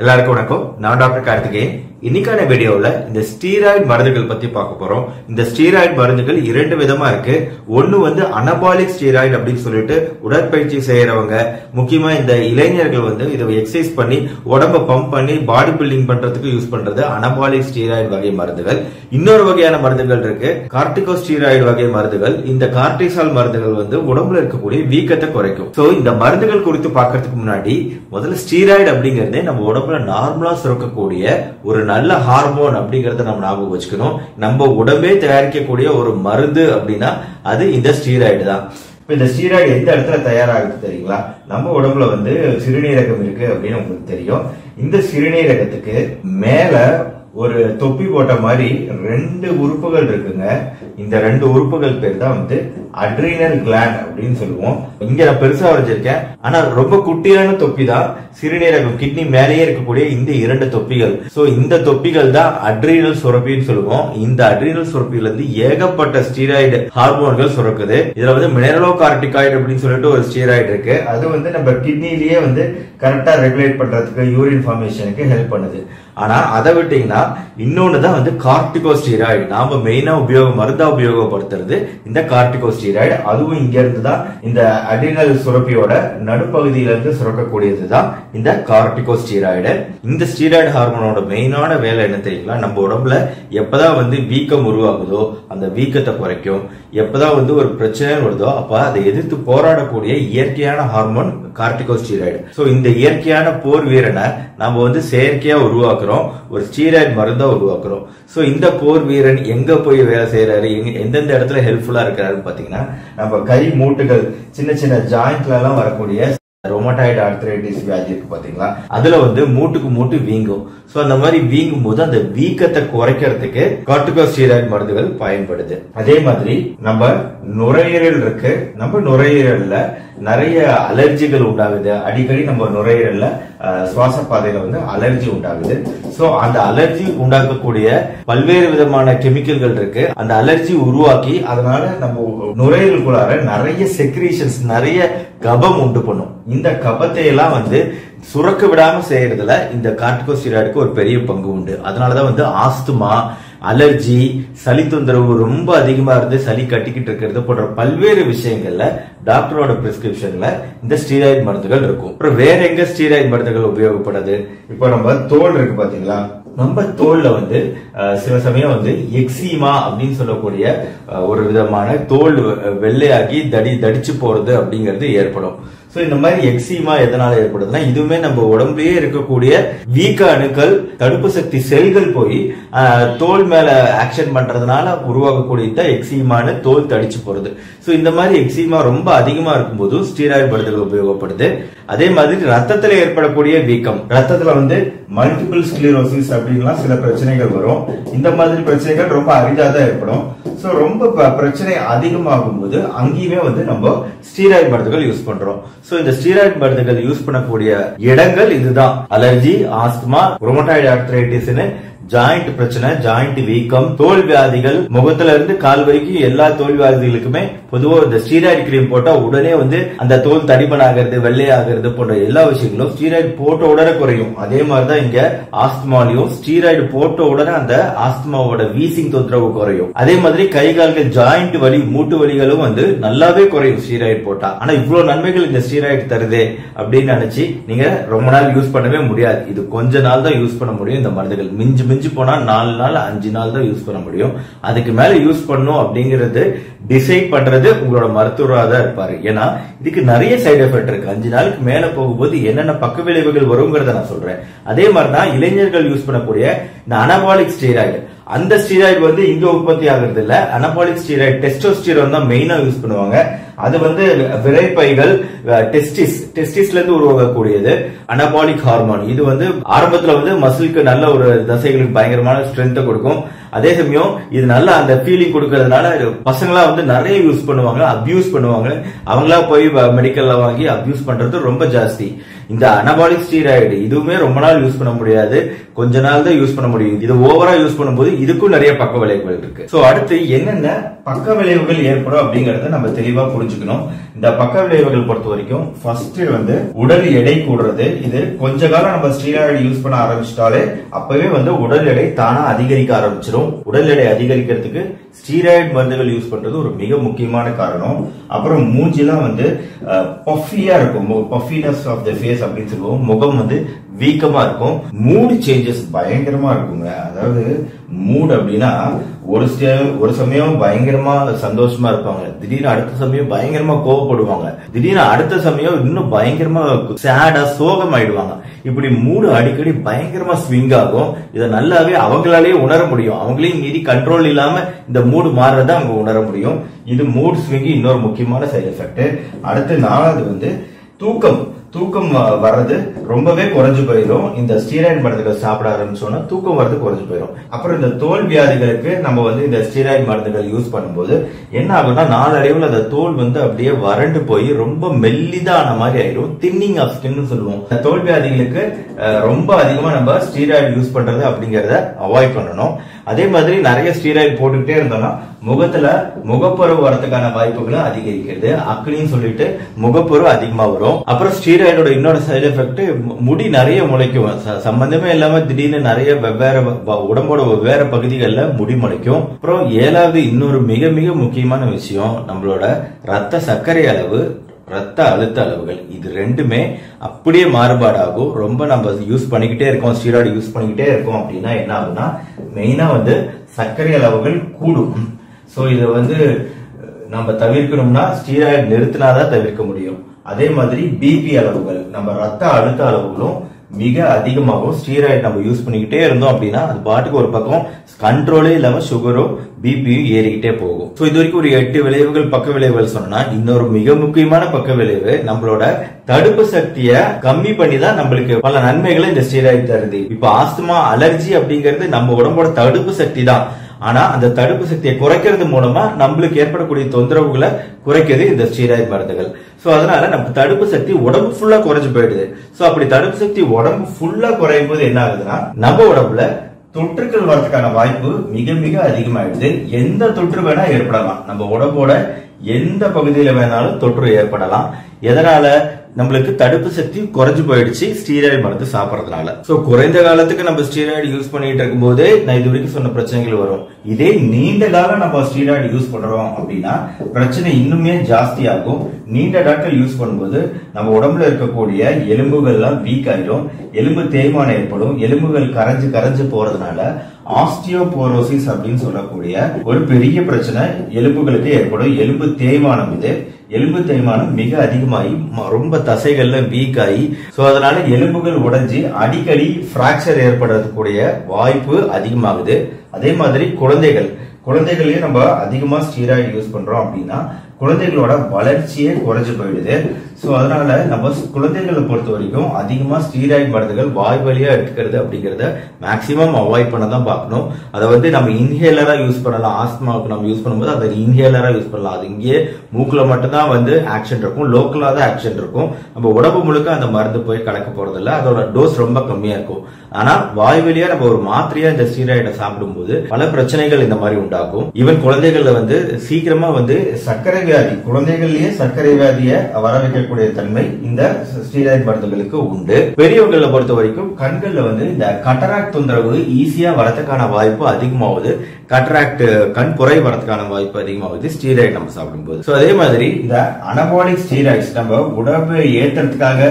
எல்லாருக்கும் வணக்கம். நான் டாக்டர் கார்த்திகேயன். இன்னைக்கான வீடியோல இந்த ஸ்டீராய்டு மருந்துகள் பத்தி பார்க்க போறோம். இந்த ஸ்டீராய்டு மருந்துகள் இரண்டு விதமா இருக்கு. ஒன்னு வந்து அனபாலிக் ஸ்டீராய்டு அப்படின்னு சொல்லிட்டு உடற்பயிற்சி செய்யறவங்க, முக்கியமா இந்த இளைஞர்கள் வந்து இதை எக்ஸசைஸ் பண்ணி உடம்ப பம்ப் பண்ணி பாடி பில்டிங் பண்றதுக்கு யூஸ் பண்றது அனபாலிக் ஸ்டீராய்டு வகை மருந்துகள். இன்னொரு வகையான மருந்துகள் இருக்கு, கார்டிகோ ஸ்டீராய்டு வகை மருந்துகள். இந்த கார்டிசால் மருந்துகள் வந்து உடம்புல இருக்கக்கூடிய வீக்கத்தை குறைக்கும். சோ இந்த மருந்துகள் குறித்து பார்க்கறதுக்கு முன்னாடி முதல்ல ஸ்டீராய்டு அப்படிங்கறதே நம்ம உடம்புல நார்மலா சுரக்கக்கூடிய ஒரு நல்ல ஹார்மோன் அப்படிங்கறத நம்ம ஞாபகம் வச்சுக்கணும். நம்ம உடம்பே தயாரிக்கக்கூடிய ஒரு மருந்து அப்படின்னா அது இந்த ஸ்டீராய்டு தான். இப்ப இந்த ஸ்டீராய்டு எந்த இடத்துல தயாராகுது தெரியுங்களா? நம்ம உடம்புல வந்து சிறுநீரகம் இருக்கு அப்படின்னு உங்களுக்கு தெரியும். இந்த சிறுநீரகத்துக்கு மேல ஒரு தொப்பி போட்ட மாதிரி ரெண்டு உறுப்புகள் இருக்குங்க. இந்த ரெண்டு உறுப்புகள் பேர் தான் வந்து அட்ரினல் கிளாண்ட் அப்படின்னு சொல்லுவோம். இங்க நான் பெருசா வரைஞ்சிருக்கேன், ஆனா ரொம்ப குட்டியான தொப்பி தான் சிறுநீரகம், கிட்னி மேலேயே இருக்கக்கூடிய இந்த இரண்டு தொப்பிகள். சோ இந்த தொப்பிகள் தான் அட்ரினல் சுரப்பின்னு சொல்லுவோம். இந்த அட்ரினல் சுரப்பில இருந்து ஏகப்பட்ட ஸ்டீராய்டு ஹார்மோன்கள் சுரக்குது. இதுல வந்து மினரலோகார்டிகாய்டு அப்படின்னு சொல்லிட்டு ஒரு ஸ்டீராய்டு இருக்கு. அது வந்து நம்ம கிட்னிலேயே வந்து கரெக்டா ரெகுலேட் பண்றதுக்கு, யூரின் ஃபார்மேஷனுக்கு ஹெல்ப் பண்ணுது. ஆனா அதை விட்டீங்கன்னா இன்னொன்னுதான் வந்து கார்டிகோஸ்டீராய்டு. நாம மெயினா மருந்தா உபயோகப்படுத்துறது இந்த கார்டிகோஸ்டீராய்டு. அதுவும் இங்க இருந்துதான் இந்த அட்ரினல் சுரப்பியோட நடுப்பகுதியில இருந்து சுரக்கக்கூடியதுதான் இந்த கார்டிகோஸ்டீராய்டு. இந்த ஸ்டீராய்டு ஹார்மோனோட மெயினான வேலை என்ன தெரியுங்களா? நம்ம உடம்புல எப்பதான் வந்து வீக்கம் உருவாகுதோ அந்த வீக்கத்தை குறைக்கும். எப்பதான் வந்து ஒரு பிரச்சனை வருதோ அப்ப அதை எதிர்த்து போராடக்கூடிய இயற்கையான ஹார்மோன் கார்டிகோஸ்டீராய்டு. சோ இந்த இயற்கையான போர் வீரனை நாம வந்து செயற்கையா உருவாக்குறோம், ஒரு ஸ்டீராய்டு மருந்தா உருவாக்குறோம். சோ இந்த போர் வீரன் எங்க போய் வேலை செய்யறாரு, எந்தெந்த இடத்துல ஹெல்ப்ஃபுல்லா இருக்கிறாருன்னு பாத்தீங்கன்னா, நம்ம கை மூட்டுகள் சின்ன சின்ன ஜாயிண்ட்ல எல்லாம் வரக்கூடிய ரொமட்டாய்டு ஆர்த்ரைட்டிஸ் வியாதி இருக்கு பாத்தீங்களா, அதுல வந்து மூட்டுக்கு மூட்டு வீங்கும். சோ அந்த மாதிரி வீங்கும் போது அந்த வீக்கத்தை குறைக்கிறதுக்கு கார்டிகோஸ்டீராய்டு மருந்துகள் பயன்படுது. அதே மாதிரி நம்ம நுரையீரல் இருக்கு. நம்ம நுரையீரல்ல நிறைய அலர்ஜிகள் உண்டாகுது. அடிக்கடி நம்ம நுரையீரல்ல சுவாச பாதையில வந்து அலர்ஜி உண்டாகுது. சோ அந்த அலர்ஜி உண்டாக்கக்கூடிய பல்வேறு விதமான கெமிக்கல்கள் இருக்கு. அந்த அலர்ஜி உருவாக்கி அதனால நம்ம நுரையீரலுக்குள்ளார நிறைய செக்ரீஷன்ஸ், நிறைய கபம் உண்டு பண்ணும். இந்த கபத்தை எல்லாம் வந்து சுரக்க விடாம செய்யறதுல இந்த கார்டிகோஸ்டீராய்டுக்கு ஒரு பெரிய பங்கு உண்டு. அதனாலதான் வந்து ஆஸ்துமா, அலர்ஜி, சளி தொந்தரவு ரொம்ப அதிகமா இருந்து சளி கட்டிக்கிட்டு இருக்கிறது போன்ற பல்வேறு விஷயங்கள்ல டாக்டரோட பிரிஸ்கிரிப்ஷன்ல இந்த ஸ்டீராய்டு மருந்துகள் இருக்கும். அப்புறம் வேற எங்க ஸ்டீராய்டு மருந்துகள் உபயோகப்படுது? இப்போ நம்ம தோல் இருக்கு பாத்தீங்களா, நம்ம தோல்ல வந்து சில சமயம் வந்து எக்ஸிமா அப்படின்னு சொல்லக்கூடிய ஒரு விதமான தோல் வெள்ளையாகி தடிச்சு போறது அப்படிங்கிறது ஏற்படும். சோ இந்த மாதிரி எக்ஸிமா எதனால ஏற்படுதுன்னா, இதுவுமே நம்ம உடம்புலயே இருக்கக்கூடிய வீக்க அணுக்கள், தடுப்பு சக்தி செல்கள் போய் தோல் மேல ஆக்ஷன் பண்றதுனால உருவாகக்கூடிய எக்ஸிமான தோல் தடிச்சு போறது. சோ இந்த மாதிரி எக்ஸிமா ரொம்ப அதிகமா இருக்கும்போது ஸ்டீராய்டு மருந்துகள் உபயோகப்படுது. அதே மாதிரி ரத்தத்துல ஏற்படக்கூடிய வீக்கம், ரத்தத்துல வந்து மல்டிபிள் ஸ்க்ளீரோசிஸ் அப்படின்லாம் சில பிரச்சனைகள் வரும். இந்த மாதிரி பிரச்சனைகள் ரொம்ப அரிதாதான் ஏற்படும். சோ ரொம்ப பிரச்சனை அதிகமாகும் போது அங்கேயுமே வந்து நம்ம ஸ்டீராய்டு மருந்துகள் யூஸ் பண்றோம். சோ இந்த ஸ்டீராய்டு மருந்துகள் யூஸ் பண்ணக்கூடிய இடங்கள் இதுதான்: அலர்ஜி, ஆஸ்துமா, ரொமட்டாய்டு ஆர்த்ரைட்டிஸ்னு ஜாயிண்ட் பிரச்சனை, ஜாயிண்ட் வீக்கம், தோல் வியாதிகள், முகத்துல இருந்து கால் வரைக்கும் எல்லா தோல் வியாதிகளுக்குமே பொதுவா இந்த ஸ்டீராய்டு கிரீம் போட்டா உடனே வந்து அந்த தோல் தடிமன் ஆகிறது, வெள்ளையாகிறது போன்ற எல்லா விஷயங்களும் ஸ்டீராய்டு போட்ட உடனே குறையும். அதே மாதிரிதான் இங்க ஆஸ்துமாலையும் ஸ்டீராய்டு போட்ட உடனே அந்த ஆஸ்துமாவோட வீசிங் தொந்தரவு குறையும். அதே மாதிரி கை கால்கள் ஜாயிண்ட் வலி, மூட்டு வலிகளும் வந்து நல்லாவே குறையும் ஸ்டீராய்டு போட்டா. ஆனா இவ்வளவு நன்மைகள் இந்த ஸ்டீராய்டு தருதே அப்படின்னு நினைச்சு நீங்க ரொம்ப நாள் யூஸ் பண்ணவே முடியாது. இது கொஞ்ச நாள் தான் யூஸ் பண்ண முடியும். இந்த மருந்துகள் மிஞ்சி போனா 4 நாள் 5 நாள் தான் யூஸ் பண்ண முடியும். அதுக்கு மேல யூஸ் பண்ணும் அப்படிங்கறது டிசைட் பண்றது உங்களோட மருத்துவராக தான் இருப்பாரு. ஏன்னா இதுக்கு நிறைய சைடு எஃபெக்ட் இருக்கு. 5 நாளுக்கு மேல போகும்போது என்னென்ன பக்க விளைவுகள் வருங்கிறத நான் சொல்றேன். அதே மாதிரிதான் இளைஞர்கள் யூஸ் பண்ணக்கூடிய இந்த அனபாலிக் ஸ்டீராய்டு, அந்த ஸ்டீராய்டு வந்து இங்க உற்பத்தி ஆகிறது இல்ல. அனபாலிக் ஸ்டீராய்டு டெஸ்டோஸ்டிரான் தான் மெயினா யூஸ் பண்ணுவாங்க. அது வந்து விரைப்பைகள், டெஸ்டிஸ்ல இருந்து உருவாகக்கூடியது அனபாலிக் ஹார்மோன். இது வந்து ஆரம்பத்துல வந்து மசிலுக்கு நல்ல ஒரு தசைகளுக்கு பயங்கரமான ஸ்ட்ரென்த் கொடுக்கும். அதே சமயம் இது நல்லா அந்த ஃபீலிங் கொடுக்கறதுனால பசங்களா வந்து நிறைய யூஸ் பண்ணுவாங்க, அபியூஸ் பண்ணுவாங்க. அவங்களா போய் மெடிக்கல்ல வாங்கி அபியூஸ் பண்றது ரொம்ப ஜாஸ்தி. இந்த அனபாலிக் ஸ்டீராய்டு இதுவுமே ரொம்ப நாள் யூஸ் பண்ண முடியாது, கொஞ்ச நாள் தான் யூஸ் பண்ண முடியும். இது ஓவரா யூஸ் பண்ணும்போது இதுக்கும் நிறைய பக்க விளைவுகள் இருக்கு. சோ அடுத்து என்னென்ன பக்க விளைவுகள் ஏற்படும் அப்படிங்கறத நம்ம தெளிவா புரிஞ்சுக்கணும். இந்த பக்க விளைவுகள் பொறுத்த வரைக்கும் ஃபர்ஸ்ட் வந்து உடல் எடை கூடுறது. இது கொஞ்ச காலம் நம்ம ஸ்டீராய்டு யூஸ் பண்ண ஆரம்பிச்சிட்டாலே அப்பவே வந்து உடல் எடை தானா அதிகரிக்க ஆரம்பிச்சிடும். உடல் எடை அதிகரிக்கிறதுக்கு ஸ்டீராய்டு மருந்துகள் யூஸ் பண்றது ஒரு மிக முக்கியமான காரணம். அப்புறம் மூஞ்சிலாம் வந்து பஃபியா இருக்கும், பஃபினஸ் ஆஃப் த ஃபேஸ் அப்படின்னு சொல்லுவோம். முகம் வந்து வீக்கமா இருக்கும். மூட் சேஞ்சஸ் பயங்கரமா இருக்குங்க. அதாவது மூட் அப்படின்னா ஒரு சமயம் பயங்கரமா சந்தோஷமா இருப்பாங்க, திடீர்னு அடுத்த சமயம் பயங்கரமா கோவப்படுவாங்க, திடீர்னு அடுத்த சமயம் இன்னும் பயங்கரமா சேடா சோகம் ஆயிடுவாங்க. இப்படி மூடு அடிக்கடி பயங்கரமா ஸ்விங் ஆகும். இதை நல்லாவே அவங்களாலேயே உணர முடியும். அவங்களையும் மீறி கண்ட்ரோல் இல்லாம இந்த மூடு மாறுறத அவங்க உணர முடியும். இது மூட் ஸ்விங் இன்னொரு முக்கியமான சைடு எஃபெக்ட். அடுத்து 4வது வந்து தூக்கம் வர்றது ரொம்பவே குறைஞ்சு போயிடும். இந்த ஸ்டீராய்டு மருந்துகள் சாப்பிட ஆரம்பிச்சோம்னா தூக்கம் வர்றது குறைஞ்சு போயிடும். அப்புறம் இந்த தோல் வியாதிகளுக்கு நம்ம வந்து இந்த ஸ்டீராய்டு மருந்துகள் யூஸ் பண்ணும்போது என்ன ஆகும்னா நாளடைவில் அந்த தோல் வந்து அப்படியே வறண்டு போய் ரொம்ப மெல்லிதான மாதிரி ஆயிடும். தின்னிங் ஆஃப் ஸ்கின் சொல்லுவோம். தோல் வியாதிகளுக்கு ரொம்ப அதிகமா நம்ம ஸ்டீராய்டு யூஸ் பண்றது அப்படிங்கறத அவாய்ட் பண்ணணும். அதே மாதிரி நிறைய ஸ்டீராய்டு போட்டுக்கிட்டே இருந்தோம்னா முகத்துல முகப்பரு வரதுக்கான வாய்ப்புகளும் அதிகரிக்கிறது. அக்னின்னு சொல்லிட்டு முகப்பரு அதிகமா வரும். அப்புறம் ஸ்டீராய்டோட இன்னொரு சைடு எஃபெக்ட் முடி நிறைய முளைக்கும். சம்பந்தமே இல்லாம திடீர்னு நிறைய வெவ்வேறு உடம்போட வெவ்வேறு பகுதிகளில் முடி முளைக்கும். அப்புறம் 7வது இன்னொரு மிக மிக முக்கியமான விஷயம், நம்மளோட ரத்த சர்க்கரை அளவு, ரத்த அழுத்த அளவுகள், இது ரெண்டுமே அப்படியே மாறுபாடாகும். ரொம்ப நம்ம யூஸ் பண்ணிக்கிட்டே இருக்கோம், ஸ்டீராய்டு யூஸ் பண்ணிக்கிட்டே இருக்கோம் அப்படின்னா என்ன ஆகும்னா மெயினா வந்து சர்க்கரை அளவுகள் கூடும். சோ இதை வந்து நம்ம தவிர்க்கணும்னா ஸ்டீராய்டு நிறுத்தினாதான் தவிர்க்க முடியும். அதே மாதிரி பிபி அளவுகள், நம்ம ரத்த அழுத்த அளவுகளும் மிக அதிகமாகும். ஸ்டீராய்டு நம்ம யூஸ் பண்ணிக்கிட்டே இருந்தோம் அப்படின்னா அது பாட்டுக்கு ஒரு பக்கம் கண்ட்ரோலே இல்லாம சுகரும் பிபியும் ஏறிக்கிட்டே போகும். சோ இது வரைக்கும் ஒரு 8 விளைவுகள் பக்க விளைவுகள் சொன்னா இன்னொரு மிக முக்கியமான பக்க விளைவு நம்மளோட தடுப்பு சக்தியை கம்மி பண்ணி தான் நம்மளுக்கு பல நன்மைகளை இந்த ஸ்டீராய்டு தருது. இப்ப ஆஸ்துமா, அலர்ஜி அப்படிங்கிறது நம்ம உடம்போட தடுப்பு சக்தி தான். ஆனா அந்த தடுப்பு சக்தியை குறைக்கிறது மூலமா நம்மளுக்கு ஏற்படக்கூடிய தொந்தரவுகளை குறைக்கிறது இந்த ஸ்டீராய்டு மருந்துகள். சோ அதனால நம்ம தடுப்பு சக்தி உடம்பு ஃபுல்லா குறைஞ்சு போயிடுது. சோ அப்படி தடுப்பு சக்தி உடம்பு ஃபுல்லா குறையும் போது என்ன ஆகுதுன்னா நம்ம உடம்புல தொற்றுக்கள் வரதுக்கான வாய்ப்பு மிக மிக அதிகமாயிடுது. எந்த தொற்று வேணா ஏற்படலாம், நம்ம உடம்போட எந்த பகுதியில வேணாலும் தொற்று ஏற்படலாம். எதனால? நம்மளுக்கு தடுப்பு சக்தி குறைஞ்சு போயிடுச்சு ஸ்டீராய்டு மருந்து சாப்பிடறதுனால. சோ குறைந்த காலத்துக்கு நம்ம ஸ்டீராய்டு யூஸ் பண்ணிட்டு இருக்கும் போதே நான் இது வரைக்கும் சொன்ன பிரச்சனைகள் வரும். இதே நீண்ட காலம் நம்ம ஸ்டீராய்டு யூஸ் பண்றோம் அப்படின்னா பிரச்சனை இன்னுமே ஜாஸ்தி ஆகும். நீண்ட நாட்கள் யூஸ் பண்ணும்போது நம்ம உடம்புல இருக்கக்கூடிய எலும்புகள்லாம் வீக் ஆயிடும், எலும்பு தேய்மானம் ஏற்படும், எலும்புகள் கரைஞ்சு போறதுனால ஆஸ்டியோபோரோசிஸ் அப்படின்னு சொல்லக்கூடிய ஒரு பெரிய பிரச்சனை எலும்புகளுக்கு ஏற்படும். எலும்பு தேய்மானம், இது எலும்பு தேய்மானம் மிக அதிகமாகி ரொம்ப தசைகள்ல வீக் ஆகி சோ அதனால எலும்புகள் உடைஞ்சு அடிக்கடி பிராக்சர் ஏற்படுறதுக்கூடிய வாய்ப்பு அதிகமாகுது. அதே மாதிரி குழந்தைகளையும் நம்ம அதிகமா ஸ்டீராய்டு யூஸ் பண்றோம் அப்படின்னா குழந்தைகளோட வளர்ச்சியே குறைஞ்சு போயிடுது. சோ அதனால நம்ம குழந்தைகளை பொறுத்த வரைக்கும் அதிகமா ஸ்டீராய்டு மருந்துகள் வாய் வழியா எடுத்துக்கிறது அப்படிங்கறத மேக்சிமம் அவாய்ட் பண்ண தான் பார்க்கணும். அதை வந்து நம்ம இன்ஹேலரா யூஸ் பண்ணலாம். ஆஸ்துமாவுக்கு நம்ம யூஸ் பண்ணும்போது அதை இன்ஹேலரா யூஸ் பண்ணலாம். அது இங்கே மூக்குல மட்டும் தான் வந்து ஆக்ஷன் இருக்கும், லோக்கலா தான் ஆக்ஷன் இருக்கும். நம்ம உடம்பு முழுக்க அந்த மருந்து போய் கலக்க போறது இல்ல, அதோட டோஸ் ரொம்ப கம்மியா இருக்கும். ஆனா வாய் வழியா நம்ம ஒரு மாத்திரையா இந்த ஸ்டீராய்டை சாப்பிடும்போது பல பிரச்சனைகள் இந்த மாதிரி உண்டாகும். ஈவன் குழந்தைகள்ல வந்து சீக்கிரமா வந்து சர்க்கரை வியாதி, குழந்தைகள்லயே சர்க்கரை வியாதியை வர வைக்கக்கூடிய தன்மை இந்த ஸ்டீராய்டு மருந்துகளுக்கு உண்டு. பெரியவங்களை பொறுத்த வரைக்கும் கண்கள்ல வந்து இந்த கட்டராக்ட் தொந்தரவு ஈஸியா வரதுக்கான வாய்ப்பு அதிகமாகுது. கட்டராக்ட் கண் புரை வரதுக்கான வாய்ப்பு அதிகமாகுது ஸ்டீராய்டு நம்ம சாப்பிடும்போது. சோ அதே மாதிரி இந்த அனபாலிக் ஸ்டீராய்ட்ஸ் நம்ம உடம்பு ஏற்றத்துக்காக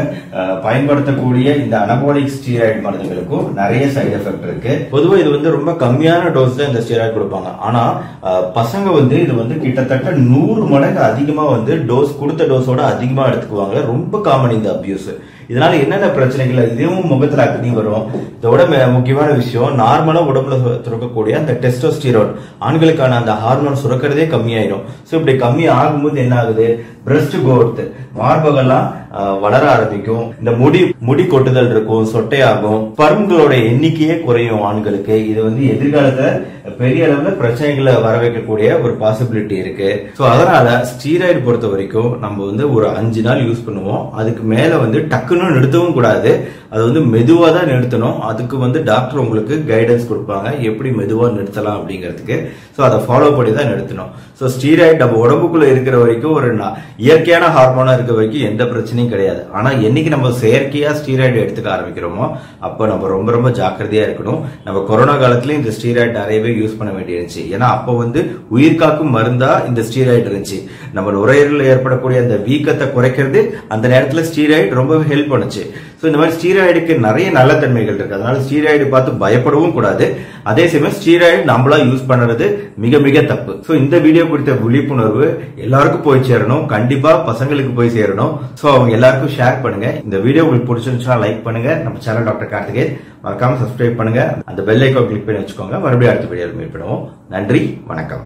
பயன்படுத்தக்கூடிய இந்த அனபாலிக் ஸ்டீராய்டு மருந்துகளுக்கும் நிறைய சைடு எஃபெக்ட் இருக்கு. பொதுவா இது வந்து ரொம்ப கம்மியான டோஸ் தான் இந்த ஸ்டீராய்டு கொடுப்பாங்க. ஆனா பசங்க வந்து இது வந்து கிட்டத்தட்ட 100 மடங்கு அதிகமா வந்து டோஸ் கொடுத்த டோஸோட அதிகமா எடுத்துக்குவாங்க. ரொம்ப காமன் இந்த அபியூஸ். இதனால என்னென்ன பிரச்சனைகள், இதுவும் முகத்துல அக்னி வரும். இதோட முக்கியமான விஷயம், நார்மலா உடம்புல சுரக்கக்கூடிய அந்த டெஸ்டோஸ்டிரோன், ஆண்களுக்கான அந்த ஹார்மோன் சுரக்கிறதே கம்மியாயிடும். சோ இப்படி கம்மி ஆகும்போது என்ன ஆகுது, பிரஸ்ட் growth, மார்பகெல்லாம் வளர ஆரம்பிக்கும். இந்த முடி கொட்டுதல் இருக்கும், சொட்டையாகும், ஸ்பெர்ம்களோட எண்ணிக்கையே குறையும் ஆண்களுக்கு. இது வந்து எதிர்காலத்துல பெரிய அளவுல பிரச்சனைகளை வர வைக்கக்கூடிய ஒரு பாசிபிலிட்டி இருக்கு. சோ அதனால ஸ்டீராய்டு பொறுத்த வரைக்கும் நம்ம வந்து ஒரு 5 நாள் யூஸ் பண்ணுவோம். அதுக்கு மேல வந்து டக்குன்னு நிறுத்தவும் கூடாது. அது வந்து மெதுவா தான் நிறுத்தணும். அதுக்கு வந்து டாக்டர் உங்களுக்கு கைடன்ஸ் கொடுப்பாங்க எப்படி மெதுவா நிறுத்தலாம் அப்படிங்கிறதுக்கு. சோ அதை ஃபாலோ பண்ணி தான் நிறுத்தணும். சோ ஸ்டீராய்டு நம்ம உடம்புக்குள்ள இருக்கிற வரைக்கும் ஒரு இயற்கையான ஹார்மோனா இருக்க வரைக்கும் எந்த பிரச்சனையும் கிடையாது. ஆனா என்னைக்கு நம்ம செயற்கையா ஸ்டீராய்டு எடுத்துக்க ஆரம்பிக்கிறோமோ அப்ப நம்ம ரொம்ப ரொம்ப ஜாக்கிரதையா இருக்கணும். நம்ம கொரோனா காலத்துல இந்த ஸ்டீராய்டு நிறையவே யூஸ் பண்ண வேண்டியிருந்துச்சு. ஏன்னா அப்ப வந்து உயிர் காக்கும் மருந்தா இந்த ஸ்டீராய்டு இருந்துச்சு. நம்ம நுரையீரலில் ஏற்படக்கூடிய அந்த வீக்கத்தை குறைக்கிறது அந்த நேரத்துல ஸ்டீராய்டு ரொம்பவே ஹெல்ப் பண்ணுச்சு. சோ இந்த மாதிரி ஸ்டீராய்டுக்கு நிறைய நல்ல தன்மைகள் இருக்கு. அதனால ஸ்டீராய்டு பார்த்து பயப்படவும் கூடாது. அதே சமயம் ஸ்டீராய்டு நம்மளா யூஸ் பண்றது மிக மிக தப்பு. சோ இந்த வீடியோ குறித்த விழிப்புணர்வு எல்லாருக்கும் போய் சேரணும். கண்டிப்பா பசங்களுக்கு போய் சேரணும். சோ அவங்க எல்லாருக்கும் ஷேர் பண்ணுங்க. இந்த வீடியோ உங்களுக்கு பிடிச்சிருந்துச்சுன்னா லைக் பண்ணுங்க. நம்ம சேனல் டாக்டர் கார்த்திகேயன் மறக்காம சப்ஸ்கிரைப் பண்ணுங்க. அந்த பெல் ஐகான் கிளிக் பண்ணி வச்சுக்கோங்க. மறுபடியும் அடுத்த வீடியோவில் மீட் பண்ணுவோம். நன்றி, வணக்கம்.